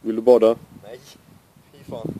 Vill du bada? Nej, fy fan.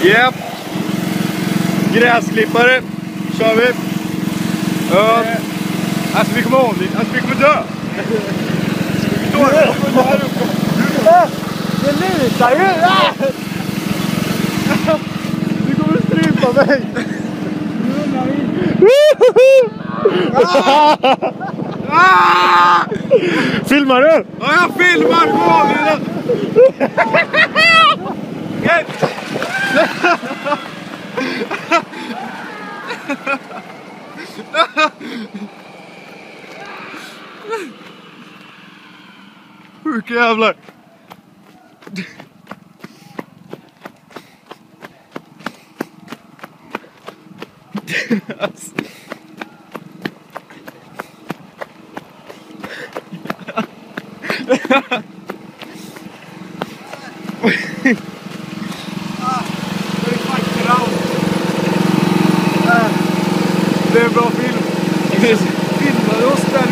Japp. Gräsklippare. Kör vi. Alltså vi kommer av. Alltså vi kommer dö. Det lutar ju! Du kommer strypa mig. Filmar du? Ja, jag filmar. Gå av redan. Sjuka jävlar. Det är en bra film. Filmade oss där.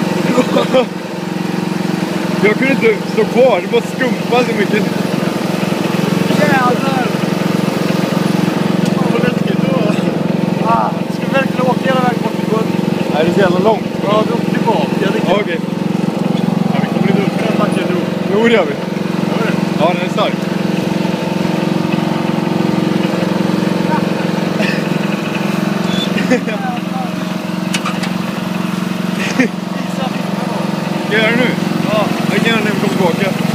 Jag kunde inte stå kvar, det bara skumpade så mycket. Jävlar! Vad läskigt då. Ska vi verkligen åka hela vägen bort till sjön? Nej, det är så jävla långt. Ja, vi åker tillbaka. Ja, okej. Ja, vi kommer inte upp med den backen nu. Jo, det gör vi. Ja, den är stark. Ska jag göra det nu? Ja. Jag kan göra det när vi kommer tillbaka.